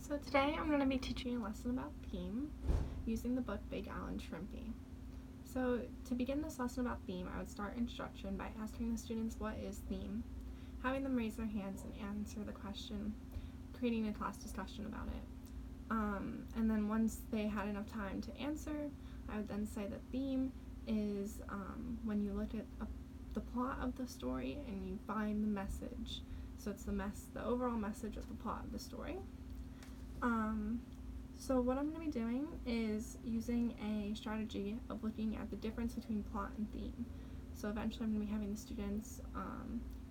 So today I'm going to be teaching a lesson about theme using the book Big Al and Shrimpy. So to begin this lesson about theme, I would start instruction by asking the students what is theme, having them raise their hands and answer the question, creating a class discussion about it. And then once they had enough time to answer, I would then say that theme is when you look at the plot of the story and you find the message. So it's the overall message of the plot of the story. So what I'm going to be doing is using a strategy of looking at the difference between plot and theme. So eventually I'm going to be having the students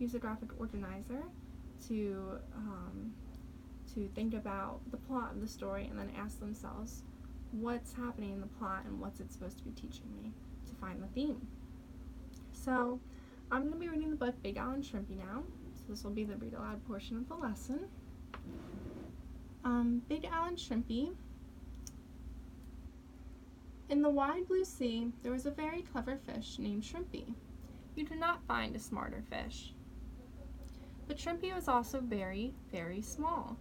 use a graphic organizer to think about the plot of the story and then ask themselves what's happening in the plot and what's it supposed to be teaching me to find the theme. So I'm going to be reading the book Big Al and Shrimpy now. So this will be the read aloud portion of the lesson. Big Al and Shrimpy. In the wide blue sea, there was a very clever fish named Shrimpy. You do not find a smarter fish. But Shrimpy was also very, very small.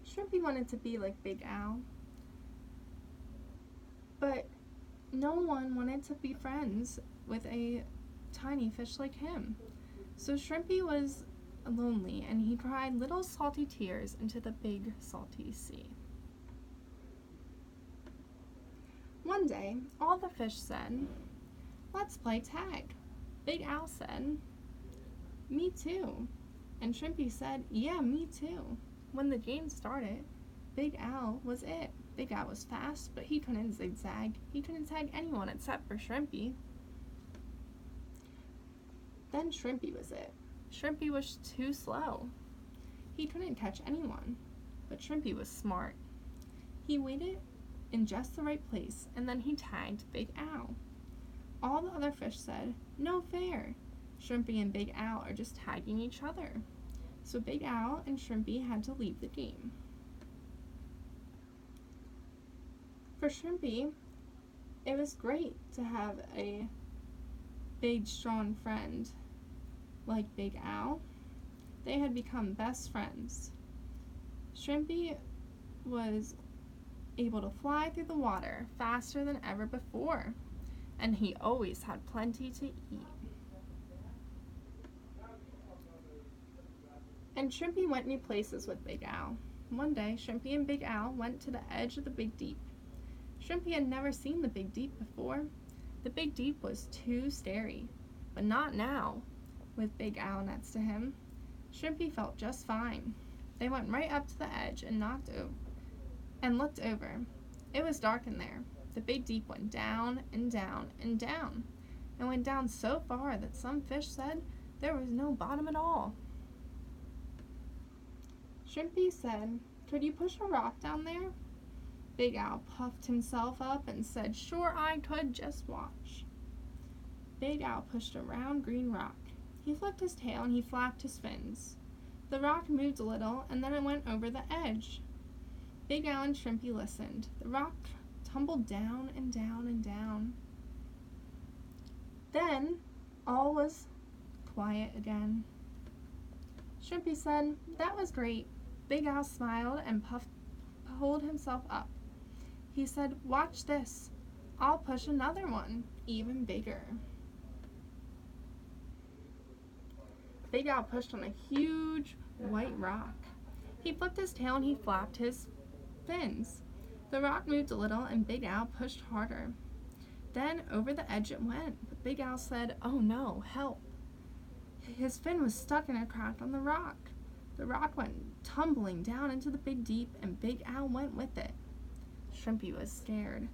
Shrimpy wanted to be like Big Al, but no one wanted to be friends with a tiny fish like him. So Shrimpy was lonely, and he cried little salty tears into the big salty sea. One day, all the fish said, "Let's play tag." Big Al said, "Me too." And Shrimpy said, "Yeah, me too." When the game started, Big Al was it. Big Al was fast, but he couldn't zigzag. He couldn't tag anyone except for Shrimpy. Then Shrimpy was it. Shrimpy was too slow. He couldn't catch anyone, but Shrimpy was smart. He waited in just the right place, and then he tagged Big Al. All the other fish said, "No fair. Shrimpy and Big Al are just tagging each other." So Big Al and Shrimpy had to leave the game. For Shrimpy, it was great to have a big, strong friend like Big Al. They had become best friends. Shrimpy was able to fly through the water faster than ever before, and he always had plenty to eat. And Shrimpy went new places with Big Al. One day, Shrimpy and Big Al went to the edge of the Big Deep. Shrimpy had never seen the Big Deep before. The Big Deep was too scary, but not now. With Big Al next to him, Shrimpy felt just fine. They went right up to the edge and looked over. It was dark in there. The Big Deep went down and down and down, and went down so far that some fish said there was no bottom at all. Shrimpy said, "Could you push a rock down there?" Big Al puffed himself up and said, "Sure I could, just watch." Big Al pushed a round green rock. He flicked his tail and he flapped his fins. The rock moved a little, and then it went over the edge. Big Al and Shrimpy listened. The rock tumbled down and down and down. Then all was quiet again. Shrimpy said, "That was great." Big Al smiled and pulled himself up. He said, "Watch this. I'll push another one, even bigger." Big Al pushed on a huge white rock. He flipped his tail and he flapped his fins. The rock moved a little and Big Al pushed harder. Then over the edge it went, but Big Al said, "Oh no, help." His fin was stuck in a crack on the rock. The rock went tumbling down into the Big Deep, and Big Al went with it. Shrimpy was scared.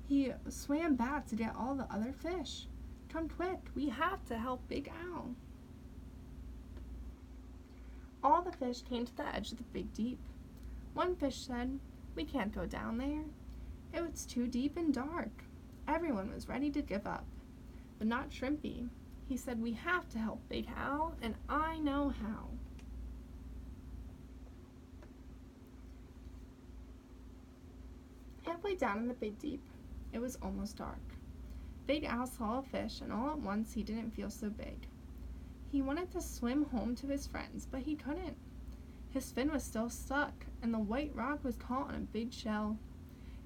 He swam back to get all the other fish. "Come quick, we have to help Big Al." All the fish came to the edge of the Big Deep. One fish said, "We can't go down there. It was too deep and dark." Everyone was ready to give up, but not Shrimpy. He said, "We have to help Big Al, and I know how." Halfway down in the Big Deep, it was almost dark. Big Al saw a fish, and all at once he didn't feel so big. He wanted to swim home to his friends, but he couldn't. His fin was still stuck, and the white rock was caught on a big shell.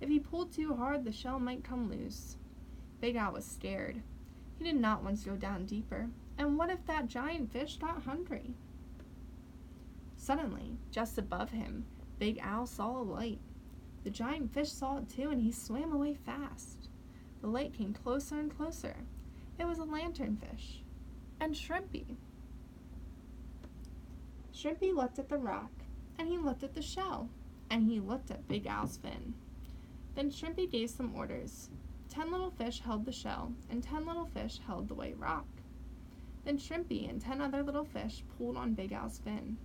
If he pulled too hard, the shell might come loose. Big Al was scared. He did not want to go down deeper. And what if that giant fish got hungry? Suddenly, just above him, Big Al saw a light. The giant fish saw it too, and he swam away fast. The light came closer and closer. It was a lanternfish. And Shrimpy. Shrimpy looked at the rock, and he looked at the shell, and he looked at Big Al's fin. Then Shrimpy gave some orders. 10 little fish held the shell, and 10 little fish held the white rock. Then Shrimpy and 10 other little fish pulled on Big Al's fin.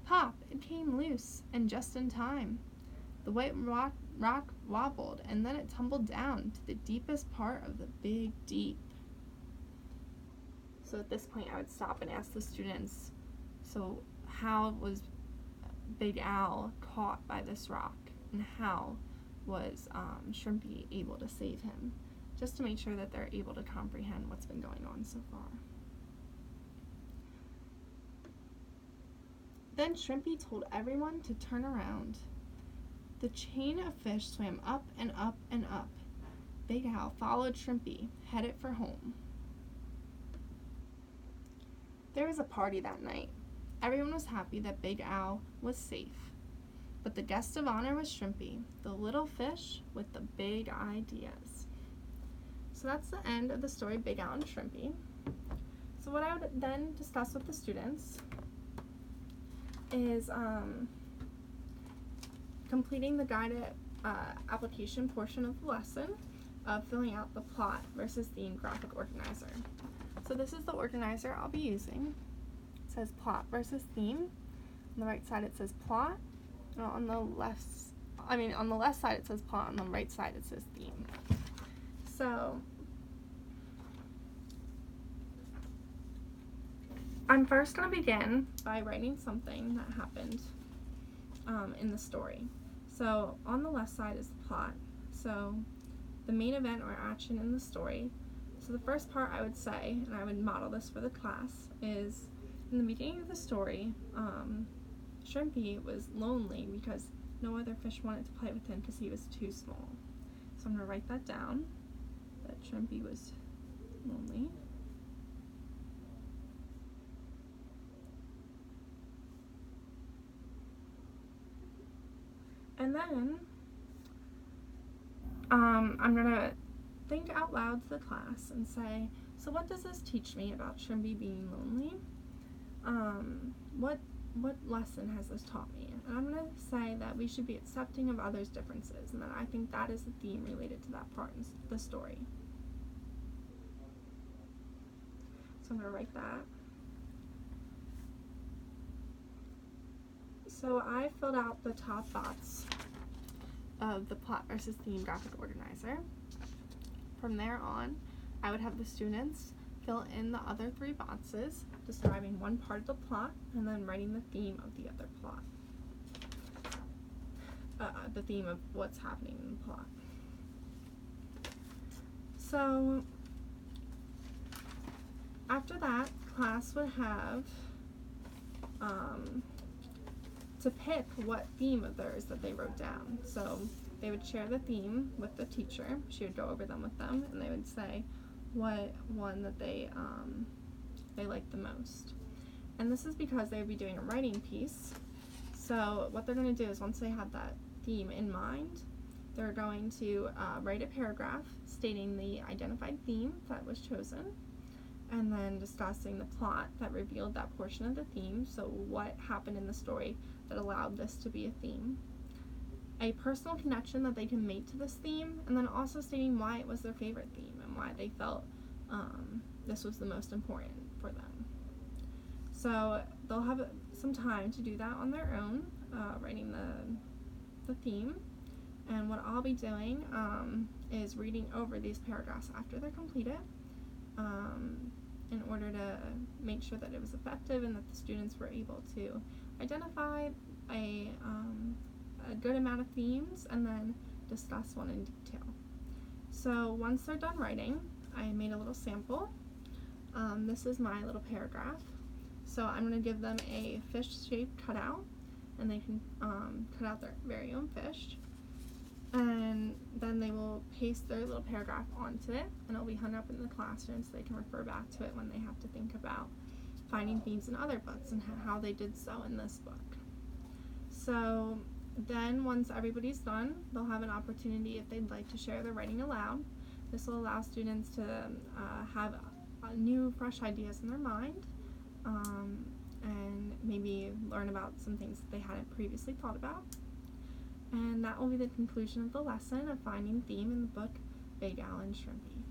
Pop! It came loose, and just in time. The white rock wobbled, and then it tumbled down to the deepest part of the big deep. So at this point, I would stop and ask the students, so how was Big Al caught by this rock, and how was Shrimpy able to save him? Just to make sure that they're able to comprehend what's been going on so far. Then Shrimpy told everyone to turn around. The chain of fish swam up and up and up. Big Al followed Shrimpy, headed for home. There was a party that night. Everyone was happy that Big Al was safe. But the guest of honor was Shrimpy, the little fish with the big ideas. So that's the end of the story, Big Al and Shrimpy. So what I would then discuss with the students is completing the guided application portion of the lesson of filling out the plot versus theme graphic organizer. So this is the organizer I'll be using. It says plot versus theme. On the right side it says plot. On the left side it says plot. On the right side it says theme. So I'm first going to begin by writing something that happened in the story. So on the left side is the plot. So the main event or action in the story. So the first part I would say, and I would model this for the class, is in the beginning of the story, Shrimpy was lonely because no other fish wanted to play with him because he was too small. So I'm going to write that down, that Shrimpy was lonely. And then I'm going to think out loud to the class and say, so what does this teach me about Shrimpy being lonely? What lesson has this taught me? And I'm going to say that we should be accepting of others' differences, and that I think that is the theme related to that part in the story. So I'm going to write that. So I filled out the top box of the plot versus theme graphic organizer. From there on, I would have the students fill in the other 3 boxes, describing one part of the plot and then writing the theme of the other plot. The theme of what's happening in the plot. So after that, class would have to pick what theme of theirs that they wrote down. So they would share the theme with the teacher. She would go over them with them, and they would say what one that they liked the most. And this is because they would be doing a writing piece. So what they're going to do is, once they have that theme in mind, they're going to write a paragraph stating the identified theme that was chosen, and then discussing the plot that revealed that portion of the theme, so what happened in the story that allowed this to be a theme, a personal connection that they can make to this theme, and then also stating why it was their favorite theme and why they felt this was the most important for them. So they'll have some time to do that on their own, writing the theme, and what I'll be doing is reading over these paragraphs after they're completed, in order to make sure that it was effective and that the students were able to identify a good amount of themes and then discuss one in detail. So once they're done writing, I made a little sample This is my little paragraph. So I'm going to give them a fish-shaped cutout, and they can cut out their very own fish. And then they will paste their little paragraph onto it, and it'll be hung up in the classroom so they can refer back to it when they have to think about finding themes in other books and how they did so in this book. So then once everybody's done, they'll have an opportunity if they'd like to share their writing aloud. This will allow students to have new, fresh ideas in their mind, and maybe learn about some things that they hadn't previously thought about. And that will be the conclusion of the lesson of Finding Theme in the book Big Al and Shrimpy.